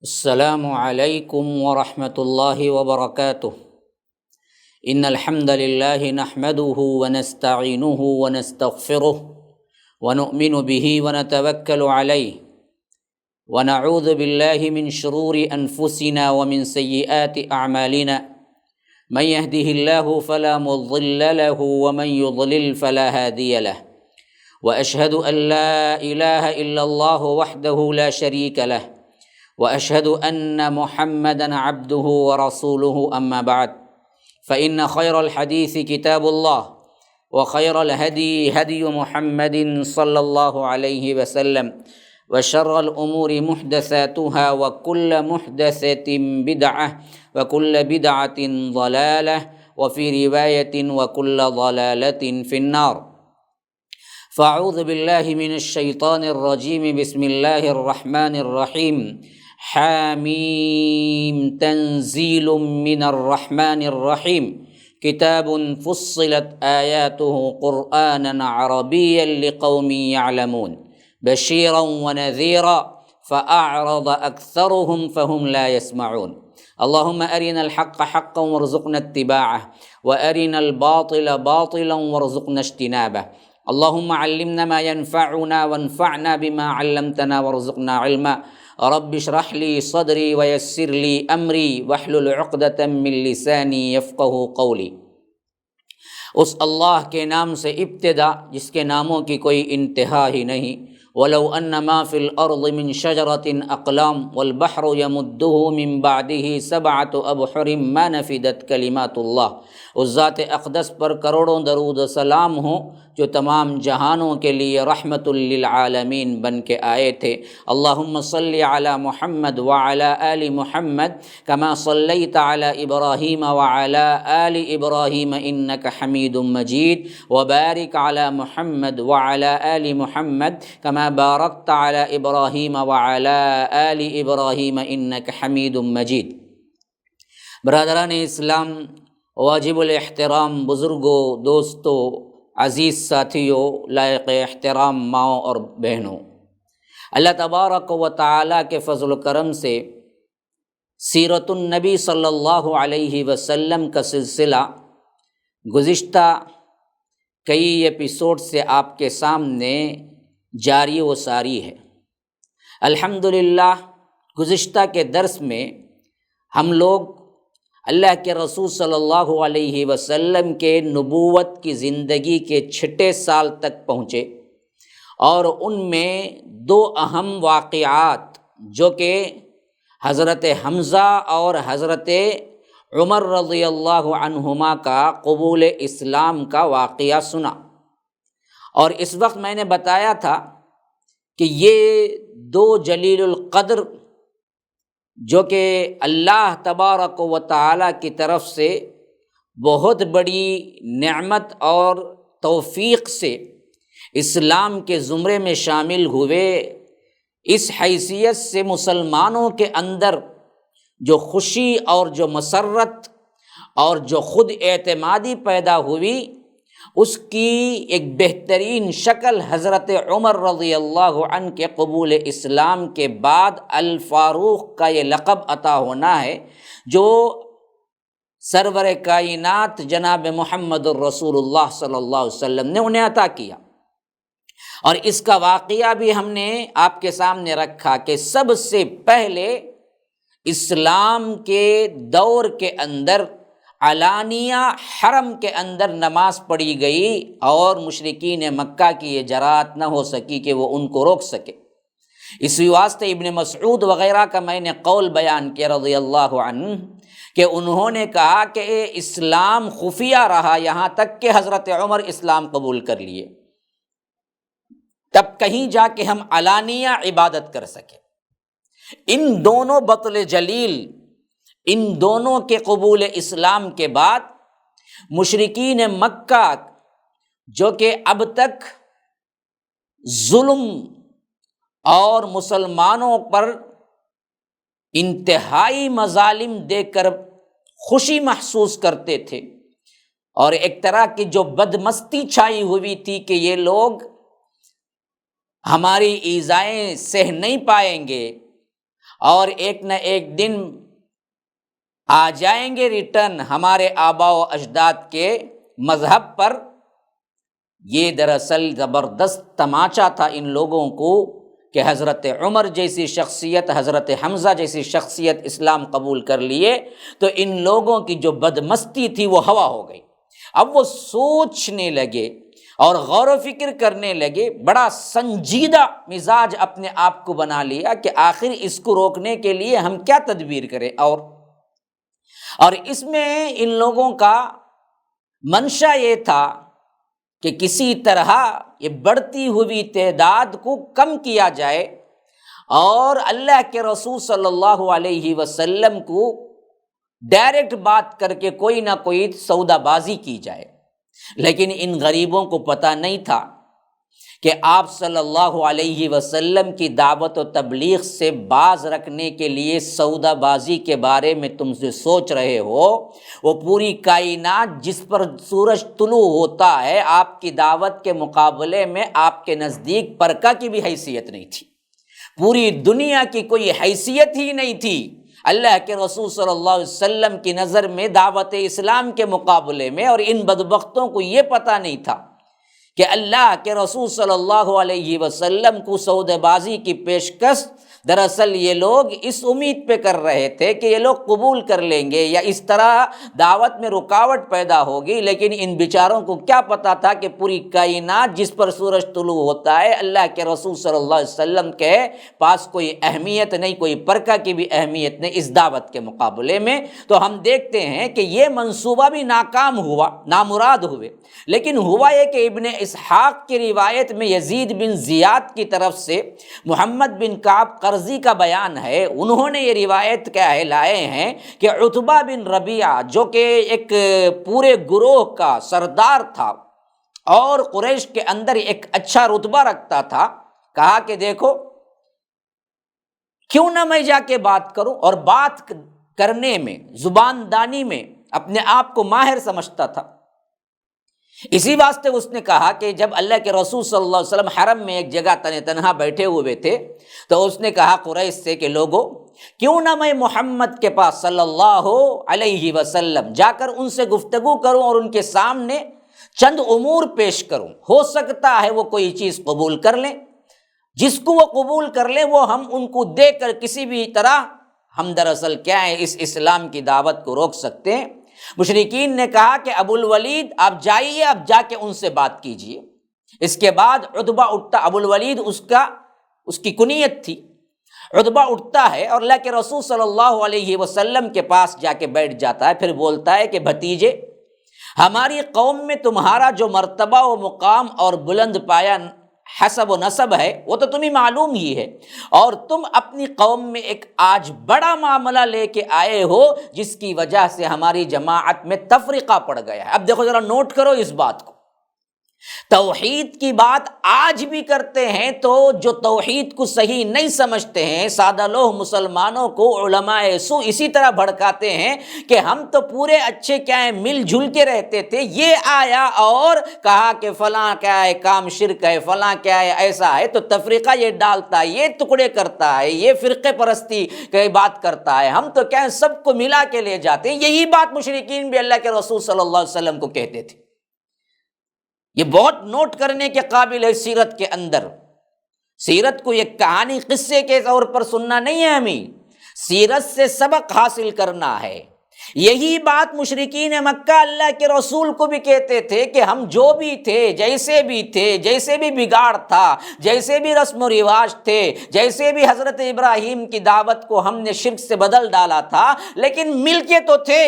السلام علیکم ورحمۃ اللہ وبرکاتہ۔ ان الحمد للہ نحمده ونستعینه ونستغفره ونؤمن به ونتوکل علیہ ونعوذ باللہ من شرور انفسنا ومن سیئات اعمالنا من يهده الله فلا مضل له ومن يضلل فلا هادي له واشهد ان لا اله الا الله وحده لا شريك له واشهد ان محمدا عبده ورسوله اما بعد فان خير الحديث كتاب الله وخير الهدي هدي محمد صلى الله عليه وسلم وشر الامور محدثاتها وكل محدثة بدعة وكل بدعة ضلالة وفي رواية وكل ضلالة في النار۔ فاعوذ بالله من الشيطان الرجيم، بسم الله الرحمن الرحيم۔ حامیم تنزیل من الرحمن الرحیم، کتاب فصلت آیاته قرآنا عربیا لقوم يعلمون بشیرا ونذیرا فأعرض أكثرهم فهم لا يسمعون۔ اللهم أرنا الحق حقا وارزقنا اتباعه وأرنا الباطل باطلا وارزقنا اجتنابه۔ اللهم علمنا ما ينفعنا وانفعنا بما علمتنا وارزقنا علما۔ رب اشرح لي صدري ويسر لي امري واحلل عقدة من لساني يفقهوا قولي۔ اس اللہ کے نام سے ابتدا جس کے ناموں کی کوئی انتہا ہی نہیں۔ ولو ان ما في الارض من شجرة اقلام والبحر يمده من بعده سبعة ابحر ما نفدت كلمات اللہ۔ اس ذات اقدس پر کروڑوں درود و سلام ہوں جو تمام جہانوں کے لیے رحمت للعالمین بن کے آئے تھے۔ اللہم صلی علی محمد وعلی آل محمد کما صلیت علی ابراہیم وعلی آل ابراہیم انک حمید مجید، وبارک علی محمد وعلی آل محمد کما بارکت علی ابراہیم وعلی آل ابراہیم انک حمید مجید۔ برادران اسلام، واجب الاحترام بزرگوں، دوستوں، عزیز ساتھیوں، لائق احترام ماؤں اور بہنوں، اللہ تبارک و تعالیٰ کے فضل و کرم سے سیرت النبی صلی اللہ علیہ وسلم کا سلسلہ گزشتہ کئی ایپیسوڈ سے آپ کے سامنے جاری و ساری ہے۔ الحمدللہ گزشتہ کے درس میں ہم لوگ اللہ کے رسول صلی اللہ علیہ وسلم کے نبوت کی زندگی کے 6 سال تک پہنچے، اور ان میں 2 اہم واقعات جو کہ حضرت حمزہ اور حضرت عمر رضی اللہ عنہما کا قبول اسلام کا واقعہ سنا، اور اس وقت میں نے بتایا تھا کہ یہ 2 جلیل القدر جو کہ اللہ تبارک و تعالیٰ کی طرف سے بہت بڑی نعمت اور توفیق سے اسلام کے زمرے میں شامل ہوئے، اس حیثیت سے مسلمانوں کے اندر جو خوشی اور جو مسرت اور جو خود اعتمادی پیدا ہوئی، اس کی ایک بہترین شکل حضرت عمر رضی اللہ عنہ کے قبول اسلام کے بعد الفاروق کا یہ لقب عطا ہونا ہے جو سرور کائنات جناب محمد الرسول اللہ صلی اللہ علیہ وسلم نے انہیں عطا کیا۔ اور اس کا واقعہ بھی ہم نے آپ کے سامنے رکھا کہ سب سے پہلے اسلام کے دور کے اندر علانیہ حرم کے اندر نماز پڑھی گئی، اور مشرکین مکہ کی یہ جرأت نہ ہو سکی کہ وہ ان کو روک سکے۔ اسی واسطے ابن مسعود وغیرہ کا میں نے قول بیان کیا رضی اللہ عنہ کہ انہوں نے کہا کہ اسلام خفیہ رہا یہاں تک کہ حضرت عمر اسلام قبول کر لیے، تب کہیں جا کے ہم علانیہ عبادت کر سکے۔ ان دونوں بطل جلیل، ان دونوں کے قبول اسلام کے بعد مشرکین مکہ جو کہ اب تک ظلم اور مسلمانوں پر انتہائی مظالم دے کر خوشی محسوس کرتے تھے، اور ایک طرح کی جو بدمستی چھائی ہوئی تھی کہ یہ لوگ ہماری ایذائیں سہ نہیں پائیں گے اور ایک نہ ایک دن آ جائیں گے ریٹرن ہمارے آباء و اجداد کے مذہب پر۔ یہ دراصل زبردست تماچا تھا ان لوگوں کو کہ حضرت عمر جیسی شخصیت، حضرت حمزہ جیسی شخصیت اسلام قبول کر لیے تو ان لوگوں کی جو بدمستی تھی وہ ہوا ہو گئی۔ اب وہ سوچنے لگے اور غور و فکر کرنے لگے، بڑا سنجیدہ مزاج اپنے آپ کو بنا لیا کہ آخر اس کو روکنے کے لیے ہم کیا تدبیر کریں۔ اور اس میں ان لوگوں کا منشا یہ تھا کہ کسی طرح یہ بڑھتی ہوئی تعداد کو کم کیا جائے اور اللہ کے رسول صلی اللہ علیہ وسلم کو ڈائریکٹ بات کر کے کوئی نہ کوئی سودا بازی کی جائے۔ لیکن ان غریبوں کو پتہ نہیں تھا کہ آپ صلی اللہ علیہ وسلم کی دعوت و تبلیغ سے باز رکھنے کے لیے سودا بازی کے بارے میں تم سے سوچ رہے ہو، وہ پوری کائنات جس پر سورج طلوع ہوتا ہے آپ کی دعوت کے مقابلے میں آپ کے نزدیک پرکا کی بھی حیثیت نہیں تھی، پوری دنیا کی کوئی حیثیت ہی نہیں تھی۔ اللہ کے رسول صلی اللہ علیہ وسلم کی نظر میں دعوت اسلام کے مقابلے میں، اور ان بدبختوں کو یہ پتہ نہیں تھا کہ اللہ کے رسول صلی اللہ علیہ وسلم کو سودے بازی کی پیشکش دراصل یہ لوگ اس امید پہ کر رہے تھے کہ یہ لوگ قبول کر لیں گے یا اس طرح دعوت میں رکاوٹ پیدا ہوگی، لیکن ان بیچاروں کو کیا پتا تھا کہ پوری کائنات جس پر سورج طلوع ہوتا ہے اللہ کے رسول صلی اللہ علیہ وسلم کے پاس کوئی اہمیت نہیں، کوئی پرکہ کی بھی اہمیت نہیں اس دعوت کے مقابلے میں۔ تو ہم دیکھتے ہیں کہ یہ منصوبہ بھی ناکام ہوا، نامراد ہوئے۔ لیکن ہوا یہ کہ ابن اسحاق کی روایت میں یزید بن زیاد کی طرف سے محمد بن کعب قرظی کا بیان ہے، انہوں نے یہ روایت کیا ہے لائے ہیں کہ عتبہ بن ربیعہ جو کہ ایک پورے گروہ کا سردار تھا اور قریش کے اندر ایک اچھا رتبہ رکھتا تھا، کہا کہ دیکھو کیوں نہ میں جا کے بات کروں، اور بات کرنے میں، زبان دانی میں اپنے آپ کو ماہر سمجھتا تھا۔ اسی واسطے اس نے کہا کہ جب اللہ کے رسول صلی اللہ علیہ وسلم حرم میں ایک جگہ تنہا بیٹھے ہوئے تھے تو اس نے کہا قریش سے کہ لوگو کیوں نہ میں محمد کے پاس صلی اللہ علیہ وسلم جا کر ان سے گفتگو کروں اور ان کے سامنے چند امور پیش کروں، ہو سکتا ہے وہ کوئی چیز قبول کر لیں، جس کو وہ قبول کر لیں وہ ہم ان کو دے کر کسی بھی طرح ہم دراصل کیا ہے اس اسلام کی دعوت کو روک سکتے ہیں۔ مشرکین نے کہا کہ ابو الولید آپ جائیے، اب جا کے ان سے بات کیجیے۔ اس کے بعد عتبہ اٹھتا، ابو الولید اس کی کنیت تھی، عتبہ اٹھتا ہے اور اللہ کے رسول صلی اللہ علیہ وسلم کے پاس جا کے بیٹھ جاتا ہے، پھر بولتا ہے کہ بھتیجے ہماری قوم میں تمہارا جو مرتبہ و مقام اور بلند پایا حسب و نسب ہے وہ تو تمہیں معلوم ہی ہے، اور تم اپنی قوم میں ایک آج بڑا معاملہ لے کے آئے ہو جس کی وجہ سے ہماری جماعت میں تفرقہ پڑ گیا ہے۔ اب دیکھو ذرا نوٹ کرو اس بات کو، توحید کی بات آج بھی کرتے ہیں تو جو توحید کو صحیح نہیں سمجھتے ہیں سادہ لوگ مسلمانوں کو علماء سو اسی طرح بھڑکاتے ہیں کہ ہم تو پورے اچھے کیا ہیں مل جل کے رہتے تھے، یہ آیا اور کہا کہ فلاں کیا ہے کام شرک ہے، فلاں کیا ہے ایسا ہے، تو تفریقہ یہ ڈالتا ہے، یہ ٹکڑے کرتا ہے، یہ فرقے پرستی کی بات کرتا ہے، ہم تو کیا ہے سب کو ملا کے لے جاتے ہیں۔ یہی بات مشرکین بھی اللہ کے رسول صلی اللہ علیہ وسلم کو کہتے تھے۔ یہ بہت نوٹ کرنے کے قابل ہے سیرت کے اندر۔ سیرت کو ایک کہانی قصے کے طور پر سننا نہیں ہے، ہمیں سیرت سے سبق حاصل کرنا ہے۔ یہی بات مشرکین مکہ اللہ کے رسول کو بھی کہتے تھے کہ ہم جو بھی تھے، جیسے بھی تھے، جیسے بھی بگاڑ تھا، جیسے بھی رسم و رواج تھے، جیسے بھی حضرت ابراہیم کی دعوت کو ہم نے شرک سے بدل ڈالا تھا، لیکن مل کے تو تھے،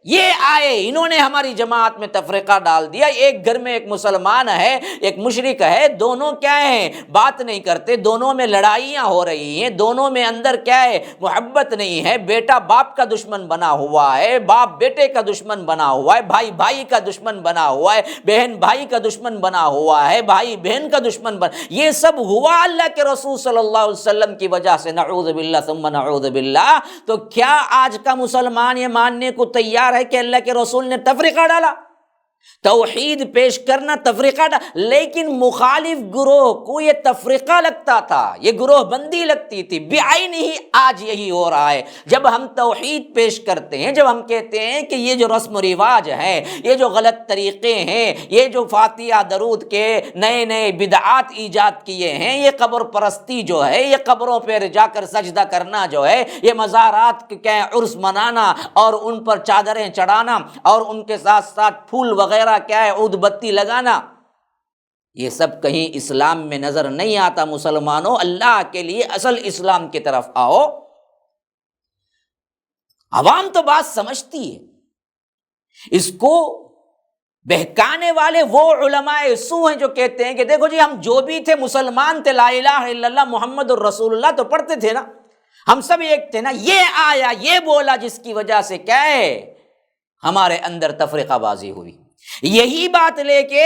یہ آئے انہوں نے ہماری جماعت میں تفرقہ ڈال دیا۔ ایک گھر میں ایک مسلمان ہے، ایک مشرک ہے، دونوں کیا ہیں بات نہیں کرتے، دونوں میں لڑائیاں ہو رہی ہیں، دونوں میں اندر کیا ہے محبت نہیں ہے، بیٹا باپ کا دشمن بنا ہوا ہے، باپ بیٹے کا دشمن بنا ہوا ہے، بھائی بھائی کا دشمن بنا ہوا ہے، بہن بھائی کا دشمن بنا ہوا ہے، بھائی بہن کا دشمن بنا، یہ سب ہوا اللہ کے رسول صلی اللہ علیہ وسلم کی وجہ سے، نعوذ باللہ ثم نعوذ باللہ۔ تو کیا آج کا مسلمان یہ ماننے کو تیار ہے کہ اللہ کے رسول نے تفریقہ ڈالا؟ توحید پیش کرنا تفریقہ لیکن مخالف گروہ کو یہ تفریقہ لگتا تھا، یہ گروہ بندی لگتی تھی۔ بعین ہی آج یہی ہو رہا ہے۔ جب ہم توحید پیش کرتے ہیں، جب ہم کہتے ہیں کہ یہ جو رسم و رواج ہے، یہ جو غلط طریقے ہیں، یہ جو فاتحہ درود کے نئے نئے بدعات ایجاد کیے ہیں، یہ قبر پرستی جو ہے، یہ قبروں پہ جا کر سجدہ کرنا جو ہے، یہ مزارات کے عرس منانا اور ان پر چادریں چڑھانا اور ان کے ساتھ ساتھ پھول وغیرہ کیا ہے، عود بتی لگانا، یہ سب کہیں اسلام میں نظر نہیں آتا۔ مسلمانوں، اللہ کے لیے اصل اسلام کی طرف آؤ۔ عوام تو بات سمجھتی ہے، اس کو بہکانے والے وہ علماء سو ہیں جو کہتے ہیں کہ دیکھو جی، ہم جو بھی تھے مسلمان تھے، لا الہ الا اللہ محمد الرسول اللہ تو پڑھتے تھے نا، ہم سب ایک تھے نا، یہ آیا یہ بولا جس کی وجہ سے کیا ہے ہمارے اندر تفرقہ بازی ہوئی۔ یہی بات لے کے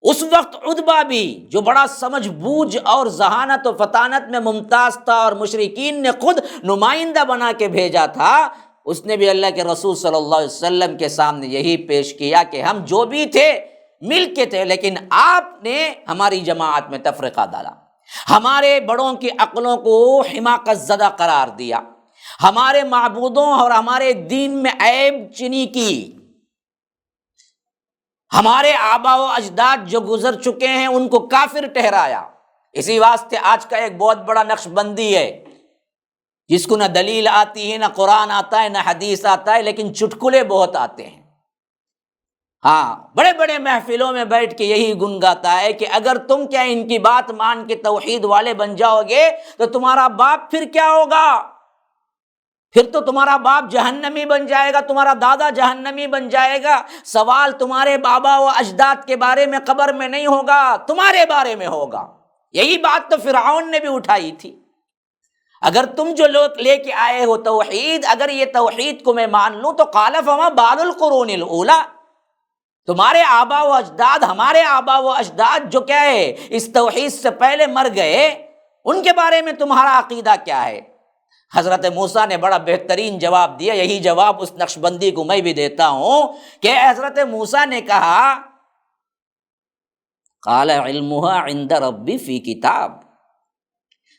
اس وقت عتبہ بھی جو بڑا سمجھ بوجھ اور ذہانت و فطانت میں ممتاز تھا اور مشرکین نے خود نمائندہ بنا کے بھیجا تھا، اس نے بھی اللہ کے رسول صلی اللہ علیہ وسلم کے سامنے یہی پیش کیا کہ ہم جو بھی تھے مل کے تھے، لیکن آپ نے ہماری جماعت میں تفرقہ ڈالا، ہمارے بڑوں کی عقلوں کو حماقت زدہ قرار دیا، ہمارے معبودوں اور ہمارے دین میں عیب چینی کی، ہمارے آبا و اجداد جو گزر چکے ہیں ان کو کافر ٹھہرایا۔ اسی واسطے آج کا ایک بہت بڑا نقش بندی ہے جس کو نہ دلیل آتی ہے، نہ قرآن آتا ہے، نہ حدیث آتا ہے، لیکن چٹکلے بہت آتے ہیں۔ ہاں، بڑے بڑے محفلوں میں بیٹھ کے یہی گنگاتا ہے کہ اگر تم کیا ان کی بات مان کے توحید والے بن جاؤ گے تو تمہارا باپ پھر کیا ہوگا؟ پھر تو تمہارا باپ جہنمی بن جائے گا، تمہارا دادا جہنمی بن جائے گا، سوال تمہارے بابا و اجداد کے بارے میں قبر میں نہیں ہوگا، تمہارے بارے میں ہوگا۔ یہی بات تو فرعون نے بھی اٹھائی تھی۔ اگر تم جو لوگ لے کے آئے ہو توحید، اگر یہ توحید کو میں مان لوں تو قال فما بال القرون الاولی، تمہارے آبا و اجداد، ہمارے آبا و اجداد جو کیا ہے اس توحید سے پہلے مر گئے، ان کے بارے میں تمہارا عقیدہ کیا ہے؟ حضرت موسیٰ نے بڑا بہترین جواب دیا۔ یہی جواب اس نقش بندی کو میں بھی دیتا ہوں کہ حضرت موسیٰ نے کہا قال علمها عند ربی فی کتاب،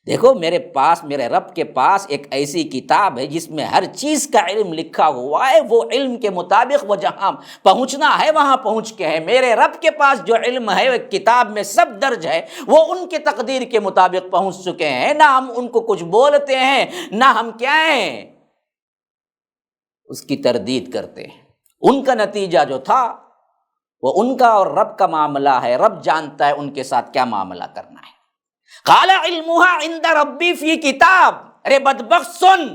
دیکھو میرے پاس، میرے رب کے پاس ایک ایسی کتاب ہے جس میں ہر چیز کا علم لکھا ہوا ہے، وہ علم کے مطابق وہ جہاں پہنچنا ہے وہاں پہنچ کے ہے۔ میرے رب کے پاس جو علم ہے وہ کتاب میں سب درج ہے، وہ ان کے تقدیر کے مطابق پہنچ چکے ہیں، نہ ہم ان کو کچھ بولتے ہیں نہ ہم کیا ہیں اس کی تردید کرتے ہیں۔ ان کا نتیجہ جو تھا وہ ان کا اور رب کا معاملہ ہے، رب جانتا ہے ان کے ساتھ کیا معاملہ کرنا ہے۔ قال علمها عند ربی فی کتاب، ارے بدبخت سن،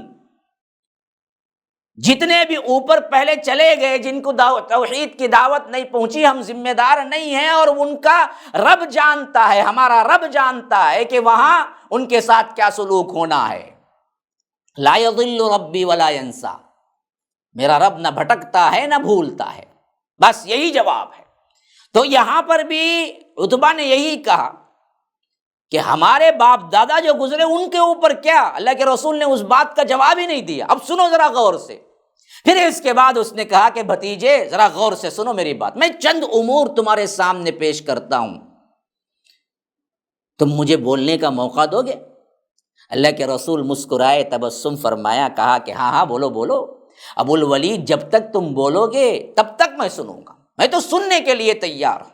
جتنے بھی اوپر پہلے چلے گئے جن کو توحید کی دعوت نہیں پہنچی، ہم ذمہ دار نہیں ہیں، اور ان کا رب جانتا ہے، ہمارا رب جانتا ہے کہ وہاں ان کے ساتھ کیا سلوک ہونا ہے۔ لا یضل ربی ولا ینسیٰ، میرا رب نہ بھٹکتا ہے نہ بھولتا ہے، بس یہی جواب ہے۔ تو یہاں پر بھی عتبہ نے یہی کہا کہ ہمارے باپ دادا جو گزرے ان کے اوپر کیا، اللہ کے رسول نے اس بات کا جواب ہی نہیں دیا۔ اب سنو ذرا غور سے۔ پھر اس کے بعد اس نے کہا کہ بھتیجے ذرا غور سے سنو میری بات، میں چند امور تمہارے سامنے پیش کرتا ہوں، تم مجھے بولنے کا موقع دو گے؟ اللہ کے رسول مسکرائے، تبسم فرمایا، کہا کہ ہاں ہاں بولو بولو ابو الولید، جب تک تم بولو گے تب تک میں سنوں گا، میں تو سننے کے لیے تیار ہوں۔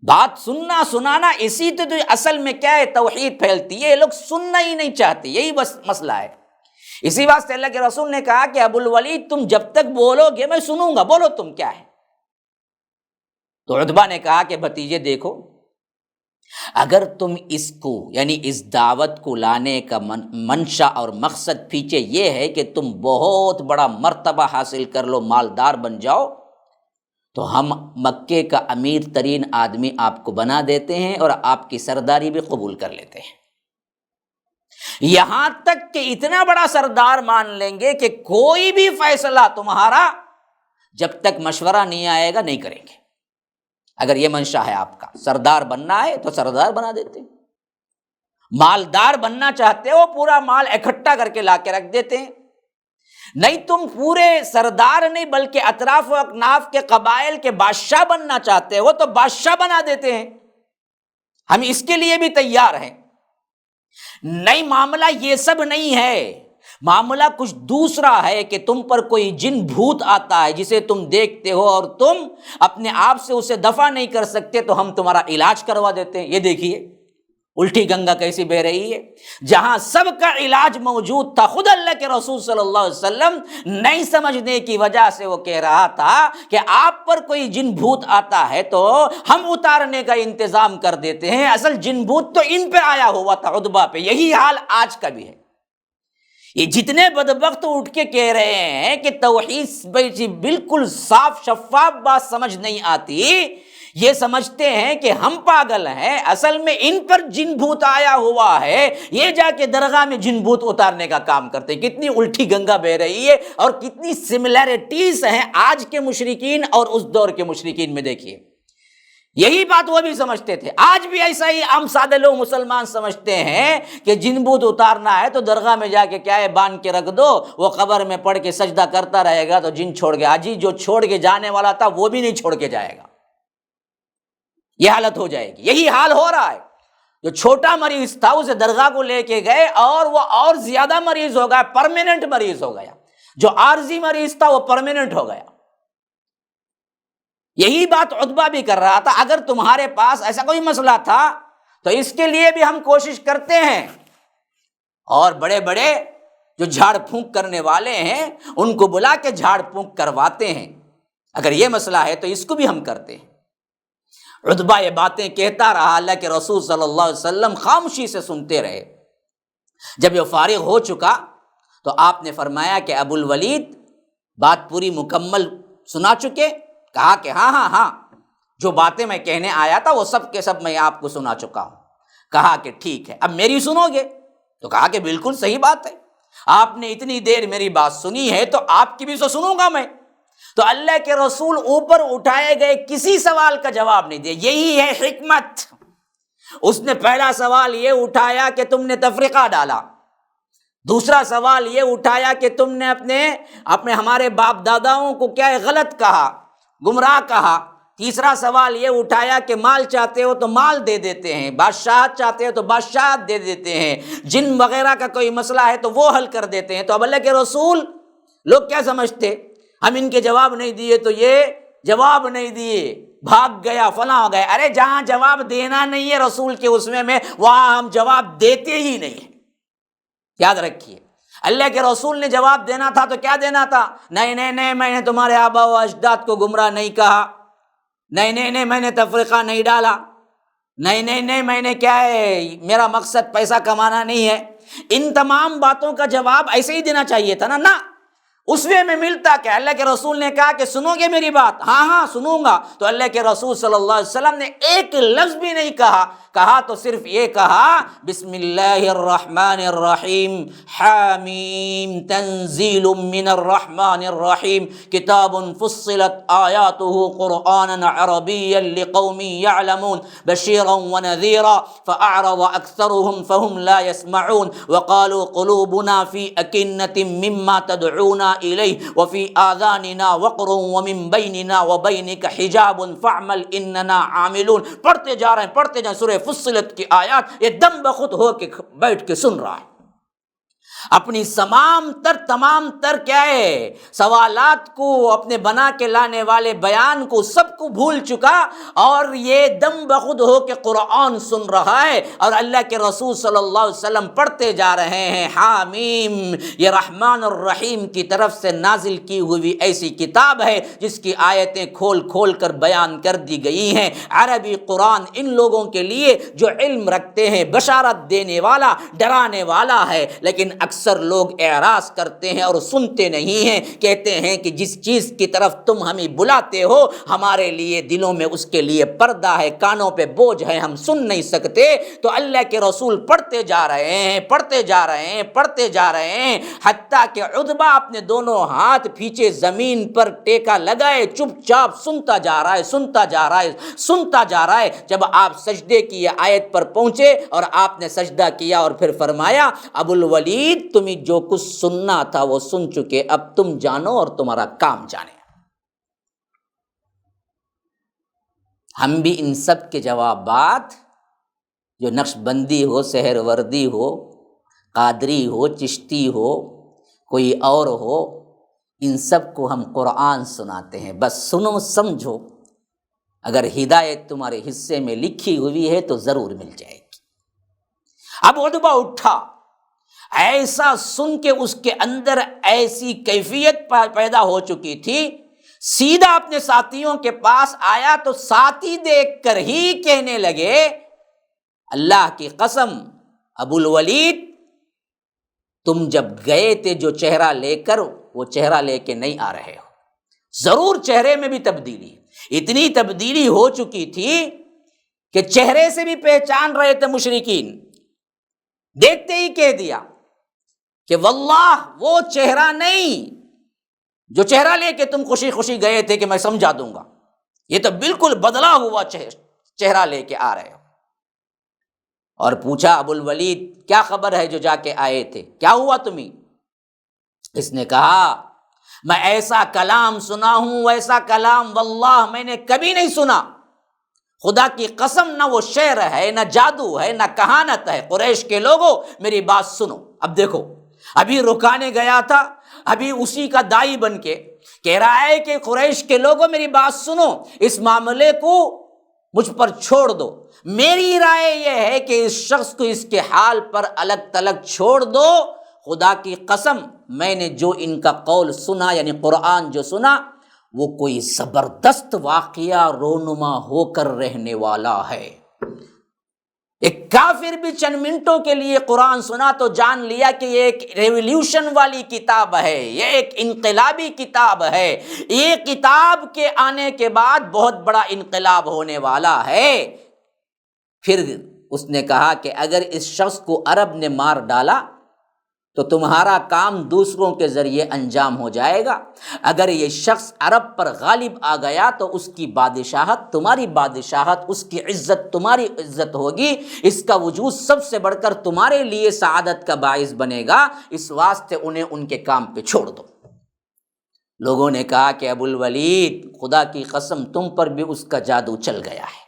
بات سننا سنانا، اسی تو اصل میں کیا ہے توحید پھیلتی ہے، یہ لوگ سننا ہی نہیں چاہتے، یہی بس مسئلہ ہے۔ اسی واسطے اللہ کے رسول نے کہا کہ ابو الولید تم جب تک بولو گے میں سنوں گا، بولو تم کیا ہے۔ تو عتبہ نے کہا کہ بھتیجے دیکھو، اگر تم اس کو یعنی اس دعوت کو لانے کا منشا اور مقصد پیچھے یہ ہے کہ تم بہت بڑا مرتبہ حاصل کر لو، مالدار بن جاؤ، تو ہم مکے کا امیر ترین آدمی آپ کو بنا دیتے ہیں اور آپ کی سرداری بھی قبول کر لیتے ہیں، یہاں تک کہ اتنا بڑا سردار مان لیں گے کہ کوئی بھی فیصلہ تمہارا جب تک مشورہ نہیں آئے گا نہیں کریں گے۔ اگر یہ منشا ہے آپ کا، سردار بننا ہے تو سردار بنا دیتے ہیں، مالدار بننا چاہتے ہو پورا مال اکٹھا کر کے لا کے رکھ دیتے ہیں، نہیں تم پورے سردار نہیں بلکہ اطراف و اکناف کے قبائل کے بادشاہ بننا چاہتے ہو تو بادشاہ بنا دیتے ہیں، ہم اس کے لیے بھی تیار ہیں۔ نہیں، معاملہ یہ سب نہیں ہے، معاملہ کچھ دوسرا ہے کہ تم پر کوئی جن بھوت آتا ہے جسے تم دیکھتے ہو اور تم اپنے آپ سے اسے دفع نہیں کر سکتے، تو ہم تمہارا علاج کروا دیتے ہیں۔ یہ دیکھیے الٹی گنگا کیسی بہہ رہی ہے، جہاں سب کا علاج موجود تھا۔ خود اللہ کے رسول صلی اللہ علیہ وسلم نہیں سمجھنے کی وجہ سے وہ کہہ رہا تھا کہ آپ پر کوئی جن بھوت آتا ہے تو ہم اتارنے کا انتظام کر دیتے ہیں، اصل جن بھوت تو ان پہ آیا ہوا تھا، عتبہ پہ۔ یہی حال آج کا بھی ہے۔ یہ جتنے بدبخت اٹھ کے کہہ رہے ہیں کہ توحید بالکل صاف شفاف بات سمجھ نہیں آتی، یہ سمجھتے ہیں کہ ہم پاگل ہیں، اصل میں ان پر جن بھوت آیا ہوا ہے، یہ جا کے درگاہ میں جن بھوت اتارنے کا کام کرتے ہیں۔ کتنی الٹی گنگا بہہ رہی ہے اور کتنی سملیرٹیز ہیں آج کے مشرکین اور اس دور کے مشرکین میں۔ دیکھیے یہی بات وہ بھی سمجھتے تھے، آج بھی ایسا ہی عام سادے لوگ مسلمان سمجھتے ہیں کہ جن بوت اتارنا ہے تو درگاہ میں جا کے کیا ہے باندھ کے رکھ دو، وہ قبر میں پڑھ کے سجدہ کرتا رہے گا تو جن چھوڑ گیا۔ آجی جو چھوڑ کے جانے والا تھا وہ بھی نہیں چھوڑ کے جائے گا، یہ حالت ہو جائے گی۔ یہی حال ہو رہا ہے، جو چھوٹا مریض تھا اسے درگاہ کو لے کے گئے اور وہ اور زیادہ مریض ہو گیا، پرماننٹ مریض ہو گیا۔ جو عارضی مریض تھا وہ پرماننٹ ہو گیا۔ یہی بات عتبہ بھی کر رہا تھا، اگر تمہارے پاس ایسا کوئی مسئلہ تھا تو اس کے لیے بھی ہم کوشش کرتے ہیں، اور بڑے بڑے جو جھاڑ پھونک کرنے والے ہیں ان کو بلا کے جھاڑ پھونک کرواتے ہیں، اگر یہ مسئلہ ہے تو اس کو بھی ہم کرتے ہیں۔ عتبہ یہ باتیں کہتا رہا، اللہ کے رسول صلی اللہ علیہ وسلم خاموشی سے سنتے رہے۔ جب یہ فارغ ہو چکا تو آپ نے فرمایا کہ ابو الولید بات پوری مکمل سنا چکے؟ کہا کہ ہاں، جو باتیں میں کہنے آیا تھا وہ سب کے سب میں آپ کو سنا چکا ہوں۔ کہا کہ ٹھیک ہے، اب میری سنو گے؟ تو کہا کہ بالکل صحیح بات ہے، آپ نے اتنی دیر میری بات سنی ہے تو آپ کی بھی تو سنوں گا میں۔ تو اللہ کے رسول اوپر اٹھائے گئے کسی سوال کا جواب نہیں دیا، یہی ہے حکمت۔ اس نے پہلا سوال یہ اٹھایا کہ تم نے تفرقہ ڈالا، دوسرا سوال یہ اٹھایا کہ تم نے اپنے ہمارے باپ داداؤں کو کیا ہے غلط کہا، گمراہ کہا، تیسرا سوال یہ اٹھایا کہ مال چاہتے ہو تو مال دے دیتے ہیں، بادشاہت چاہتے ہو تو بادشاہت دے دیتے ہیں، جن وغیرہ کا کوئی مسئلہ ہے تو وہ حل کر دیتے ہیں۔ تو اب اللہ کے رسول لوگ کیا سمجھتے، ہم ان کے جواب نہیں دیے تو یہ جواب نہیں دیے، بھاگ گیا، فلاں ہو گیا۔ ارے جہاں جواب دینا نہیں ہے رسول کے اس میں وہاں ہم جواب دیتے ہی نہیں ہیں، یاد رکھیے۔ اللہ کے رسول نے جواب دینا تھا تو کیا دینا تھا؟ نہیں میں نے تمہارے آبا و اجداد کو گمراہ نہیں کہا، نہیں میں نے تفرقہ نہیں ڈالا، نہیں میں نے کیا ہے میرا مقصد پیسہ کمانا نہیں ہے۔ ان تمام باتوں کا جواب ایسے ہی دینا چاہیے تھا نا۔ اس میں ملتا کہ اللہ کے رسول نے کہا کہ سنو گے میری بات؟ ہاں سنوں گا۔ تو اللہ کے رسول صلی اللہ علیہ وسلم نے ایک لفظ بھی نہیں کہا تو صرف یہ کہا بسم اللہ الرحمن الرحیم، حامیم تنزیل من الرحمن الرحیم، کتاب فصلت آیاته قرآنا عربیا لقوم یعلمون بشیرا ونذیرا فأعرض اکثرهم فهم لا يسمعون وقالوا قلوبنا في أكنة مما تدعونا الیہ وفی آذاننا وقر ومن بیننا وبینک حجاب فاعمل اننا عاملون۔ پڑھتے جا رہے ہیں سورہ فصلت کی آیات، یہ دم بخود ہو کے بیٹھ کے سن رہا ہے، اپنی تمام تر کیا ہے سوالات کو اپنے بنا کے لانے والے بیان کو سب کو بھول چکا، اور یہ دم بخود ہو کے قرآن سن رہا ہے، اور اللہ کے رسول صلی اللہ علیہ وسلم پڑھتے جا رہے ہیں حامیم۔ یہ رحمان الرحیم کی طرف سے نازل کی ہوئی ایسی کتاب ہے جس کی آیتیں کھول کر بیان کر دی گئی ہیں۔ عربی قرآن ان لوگوں کے لیے جو علم رکھتے ہیں، بشارت دینے والا، ڈرانے والا ہے، لیکن اکثر لوگ اعراض کرتے ہیں اور سنتے نہیں ہیں، کہتے ہیں کہ جس چیز کی طرف تم ہمیں بلاتے ہو ہمارے لیے دلوں میں اس کے لیے پردہ ہے، کانوں پہ بوجھ ہے، ہم سن نہیں سکتے۔ تو اللہ کے رسول پڑھتے جا رہے ہیں حتیٰ کہ عتبہ اپنے دونوں ہاتھ پیچھے زمین پر ٹیکا لگائے چپ چاپ سنتا جا رہا ہے۔ جب آپ سجدے کی آیت پر پہنچے اور آپ نے سجدہ کیا اور پھر فرمایا ابو الولید تمہیں جو کچھ سننا تھا وہ سن چکے، اب تم جانو اور تمہارا کام جانے۔ ہم بھی ان سب کے جوابات، جو نقش بندی ہو، سحر وردی ہو، قادری ہو، چشتی ہو، کوئی اور ہو، ان سب کو ہم قرآن سناتے ہیں، بس سنو سمجھو، اگر ہدایت تمہارے حصے میں لکھی ہوئی ہے تو ضرور مل جائے گی۔ اب عتبہ اٹھا، ایسا سن کے اس کے اندر ایسی کیفیت پیدا ہو چکی تھی، سیدھا اپنے ساتھیوں کے پاس آیا تو ساتھی دیکھ کر ہی کہنے لگے، اللہ کی قسم ابو الولید، تم جب گئے تھے جو چہرہ لے کر، وہ چہرہ لے کے نہیں آ رہے ہو، ضرور چہرے میں بھی تبدیلی، اتنی تبدیلی ہو چکی تھی کہ چہرے سے بھی پہچان رہے تھے مشرکین، دیکھتے ہی کہہ دیا کہ واللہ وہ چہرہ نہیں جو چہرہ لے کے تم خوشی خوشی گئے تھے کہ میں سمجھا دوں گا، یہ تو بالکل بدلا ہوا چہرہ لے کے آ رہے ہو۔ اور پوچھا ابو الولید کیا خبر ہے جو جا کے آئے تھے، کیا ہوا تمہیں؟ اس نے کہا میں ایسا کلام سنا ہوں، ویسا کلام واللہ میں نے کبھی نہیں سنا، خدا کی قسم نہ وہ شعر ہے، نہ جادو ہے، نہ کہانت ہے، قریش کے لوگوں میری بات سنو۔ اب دیکھو، ابھی رکانے گیا تھا، ابھی اسی کا دائی بن کے کہہ رہا ہے کہ قریش کے لوگوں میری بات سنو، اس معاملے کو مجھ پر چھوڑ دو، میری رائے یہ ہے کہ اس شخص کو اس کے حال پر الگ تلگ چھوڑ دو، خدا کی قسم میں نے جو ان کا قول سنا، یعنی قرآن جو سنا، وہ کوئی زبردست واقعہ رونما ہو کر رہنے والا ہے۔ ایک کافر بھی چند منٹوں کے لیے قرآن سنا تو جان لیا کہ یہ ایک ریولیوشن والی کتاب ہے، یہ ایک انقلابی کتاب ہے، یہ کتاب کے آنے کے بعد بہت بڑا انقلاب ہونے والا ہے۔ پھر اس نے کہا کہ اگر اس شخص کو عرب نے مار ڈالا تو تمہارا کام دوسروں کے ذریعے انجام ہو جائے گا، اگر یہ شخص عرب پر غالب آ گیا تو اس کی بادشاہت تمہاری بادشاہت، اس کی عزت تمہاری عزت ہوگی، اس کا وجود سب سے بڑھ کر تمہارے لیے سعادت کا باعث بنے گا، اس واسطے انہیں ان کے کام پہ چھوڑ دو۔ لوگوں نے کہا کہ ابو الولید خدا کی قسم تم پر بھی اس کا جادو چل گیا ہے۔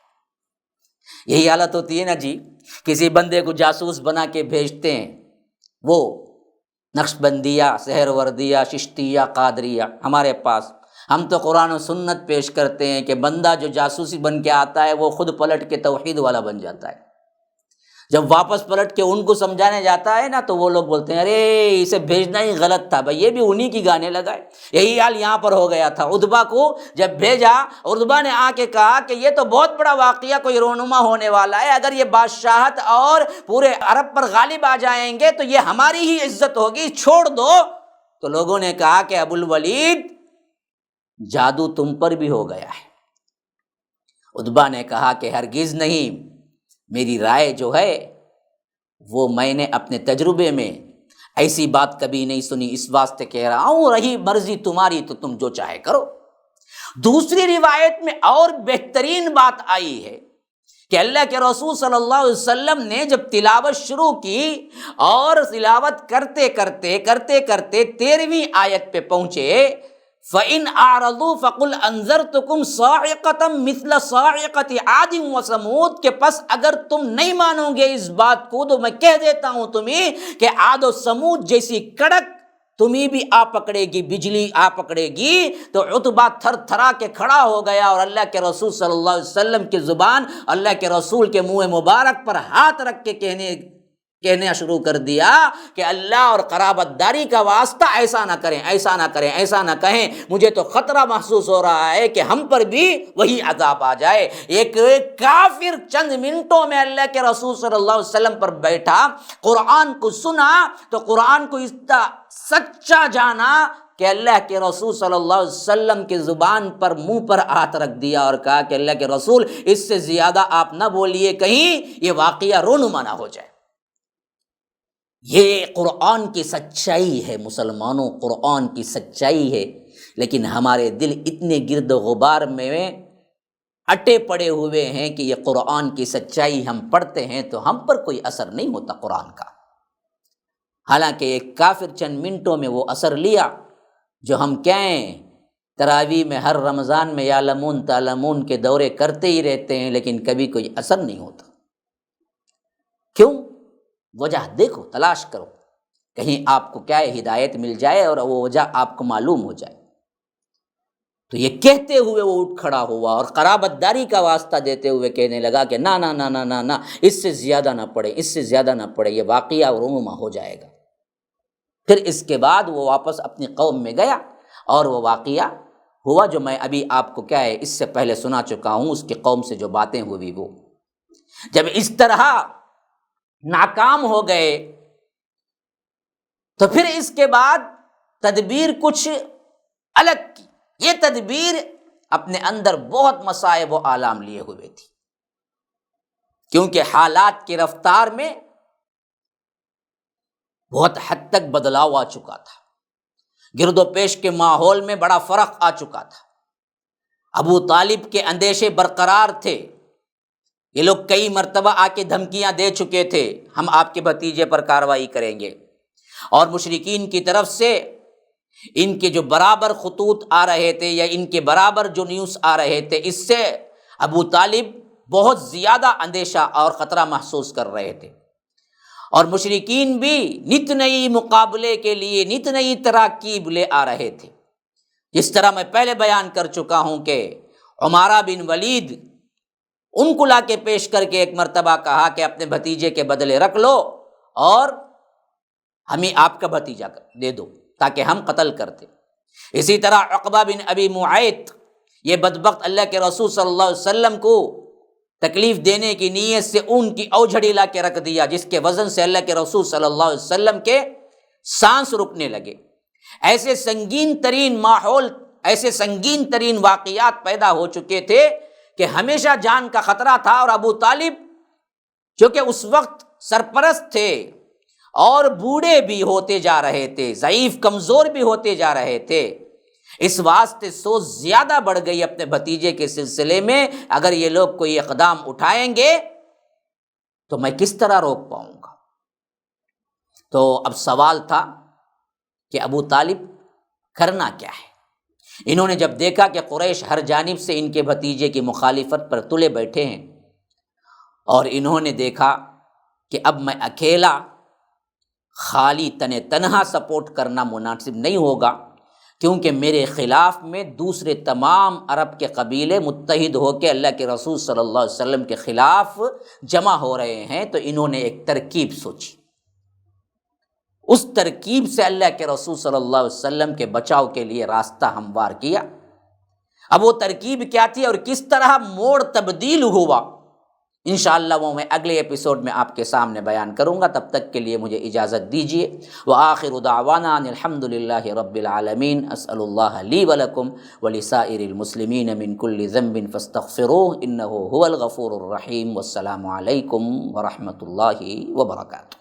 یہی حالت ہوتی ہے نا جی، کسی بندے کو جاسوس بنا کے بھیجتے ہیں، وہ نقش بندیہ، سحر وردیہ، چشتیہ، قادریہ ہمارے پاس، ہم تو قرآن و سنت پیش کرتے ہیں کہ بندہ جو جاسوسی بن کے آتا ہے وہ خود پلٹ کے توحید والا بن جاتا ہے، جب واپس پلٹ کے ان کو سمجھانے جاتا ہے نا تو وہ لوگ بولتے ہیں ارے اسے بھیجنا ہی غلط تھا بھائی، یہ بھی انہی کی گانے لگائے۔ یہی حال یہاں پر ہو گیا تھا، عتبہ کو جب بھیجا، عتبہ نے آ کے کہا کہ یہ تو بہت بڑا واقعہ کوئی رونما ہونے والا ہے، اگر یہ بادشاہت اور پورے عرب پر غالب آ جائیں گے تو یہ ہماری ہی عزت ہوگی، چھوڑ دو۔ تو لوگوں نے کہا کہ ابو الولید جادو تم پر بھی ہو گیا ہے۔ عتبہ نے کہا کہ ہرگز نہیں، میری رائے جو ہے وہ میں نے اپنے تجربے میں ایسی بات کبھی نہیں سنی، اس واسطے کہہ رہا ہوں، رہی مرضی تمہاری تو تم جو چاہے کرو۔ دوسری روایت میں اور بہترین بات آئی ہے کہ اللہ کے رسول صلی اللہ علیہ وسلم نے جب تلاوت شروع کی اور تلاوت کرتے کرتے 13ویں آیت پہ پہنچے، فَإِنْ أَعْرَضُوا فَقُلْ أَنذَرْتُكُمْ صَاعِقَةً مِثْلَ صَاعِقَةِ عَادٍ وَثَمُودَ کہ پس اگر تم نہیں مانو گے اس بات کو تو میں کہہ دیتا ہوں تمہیں کہ عاد و سمود جیسی کڑک تمہیں بھی آ پکڑے گی، بجلی آ پکڑے گی۔ تو عتبہ تھر تھرا کے کھڑا ہو گیا اور اللہ کے رسول صلی اللہ علیہ وسلم کی زبان، اللہ کے رسول کے منہ مبارک پر ہاتھ رکھ کے کہنے شروع کر دیا کہ اللہ اور قرابت داری کا واسطہ ایسا نہ کریں، ایسا نہ کریں، ایسا نہ کہیں، مجھے تو خطرہ محسوس ہو رہا ہے کہ ہم پر بھی وہی عذاب آ جائے۔ ایک کافر چند منٹوں میں اللہ کے رسول صلی اللہ علیہ وسلم پر بیٹھا، قرآن کو سنا تو قرآن کو اتنا سچا جانا کہ اللہ کے رسول صلی اللہ علیہ وسلم کی زبان پر منہ پر ہاتھ رکھ دیا اور کہا کہ اللہ کے رسول اس سے زیادہ آپ نہ بولیے، کہیں یہ واقعہ رونما نہ ہو جائے۔ یہ قرآن کی سچائی ہے مسلمانوں، قرآن کی سچائی ہے، لیکن ہمارے دل اتنے گرد و غبار میں اٹے پڑے ہوئے ہیں کہ یہ قرآن کی سچائی ہم پڑھتے ہیں تو ہم پر کوئی اثر نہیں ہوتا قرآن کا۔ حالانکہ ایک کافر چند منٹوں میں وہ اثر لیا جو ہم کہیں تراویح میں ہر رمضان میں یعلمون تعلمون کے دورے کرتے ہی رہتے ہیں لیکن کبھی کوئی اثر نہیں ہوتا۔ کیوں؟ وجہ دیکھو، تلاش کرو، کہیں آپ کو کیا ہے ہدایت مل جائے اور وہ وجہ آپ کو معلوم ہو جائے۔ تو یہ کہتے ہوئے وہ اٹھ کھڑا ہوا اور قرابت داری کا واسطہ دیتے ہوئے کہنے لگا کہ نہ نہ نہ نہ نہ نہ، اس سے زیادہ نہ پڑے، اس سے زیادہ نہ پڑے، یہ واقعہ رونما ہو جائے گا۔ پھر اس کے بعد وہ واپس اپنی قوم میں گیا اور وہ واقعہ ہوا جو میں ابھی آپ کو کیا ہے اس سے پہلے سنا چکا ہوں، اس کی قوم سے جو باتیں ہوئی وہ جب اس طرح ناکام ہو گئے تو پھر اس کے بعد تدبیر کچھ الگ کی۔ یہ تدبیر اپنے اندر بہت مصائب و آلام لیے ہوئے تھی، کیونکہ حالات کی رفتار میں بہت حد تک بدلاؤ آ چکا تھا، گرد و پیش کے ماحول میں بڑا فرق آ چکا تھا۔ ابو طالب کے اندیشے برقرار تھے، یہ لوگ کئی مرتبہ آ کے دھمکیاں دے چکے تھے ہم آپ کے بھتیجے پر کارروائی کریں گے، اور مشرکین کی طرف سے ان کے جو برابر خطوط آ رہے تھے یا ان کے برابر جو نیوز آ رہے تھے، اس سے ابو طالب بہت زیادہ اندیشہ اور خطرہ محسوس کر رہے تھے، اور مشرکین بھی نت نئی مقابلے کے لیے نت نئی تراکیب لے آ رہے تھے۔ جس طرح میں پہلے بیان کر چکا ہوں کہ عمارہ بن ولید ان کو لا کے پیش کر کے ایک مرتبہ کہا کہ اپنے بھتیجے کے بدلے رکھ لو اور ہمیں آپ کا بھتیجا دے دو تاکہ ہم قتل کرتے۔ اسی طرح عقبہ بن ابی معیط، یہ بدبخت اللہ کے رسول صلی اللہ علیہ وسلم کو تکلیف دینے کی نیت سے اون کی اوجھڑی لا کے رکھ دیا، جس کے وزن سے اللہ کے رسول صلی اللہ علیہ وسلم کے سانس رکنے لگے۔ ایسے سنگین ترین ماحول، ایسے سنگین ترین واقعات پیدا ہو چکے تھے کہ ہمیشہ جان کا خطرہ تھا، اور ابو طالب جو کہ اس وقت سرپرست تھے اور بوڑھے بھی ہوتے جا رہے تھے، ضعیف کمزور بھی ہوتے جا رہے تھے، اس واسطے سوچ زیادہ بڑھ گئی اپنے بھتیجے کے سلسلے میں، اگر یہ لوگ کوئی اقدام اٹھائیں گے تو میں کس طرح روک پاؤں گا۔ تو اب سوال تھا کہ ابو طالب کرنا کیا ہے۔ انہوں نے جب دیکھا کہ قریش ہر جانب سے ان کے بھتیجے کی مخالفت پر تلے بیٹھے ہیں، اور انہوں نے دیکھا کہ اب میں اکیلا خالی تنہا سپورٹ کرنا مناسب نہیں ہوگا، کیونکہ میرے خلاف میں دوسرے تمام عرب کے قبیلے متحد ہو کے اللہ کے رسول صلی اللہ علیہ وسلم کے خلاف جمع ہو رہے ہیں۔ تو انہوں نے ایک ترکیب سوچی، اس ترکیب سے اللہ کے رسول صلی اللہ علیہ وسلم کے بچاؤ کے لیے راستہ ہموار کیا۔ اب وہ ترکیب کیا تھی اور کس طرح موڑ تبدیل ہوا، انشاءاللہ وہ میں اگلے ایپیسوڈ میں آپ کے سامنے بیان کروں گا۔ تب تک کے لیے مجھے اجازت دیجیے۔ وآخر دعوانا ان الحمد للہ رب العالمین۔ اسأل اللہ لی ولکم ولسائر المسلمین من کل ذنب فاستغفروہ انہ هو الغفور الرحیم۔ والسلام علیکم ورحمۃ اللہ وبرکاتہ۔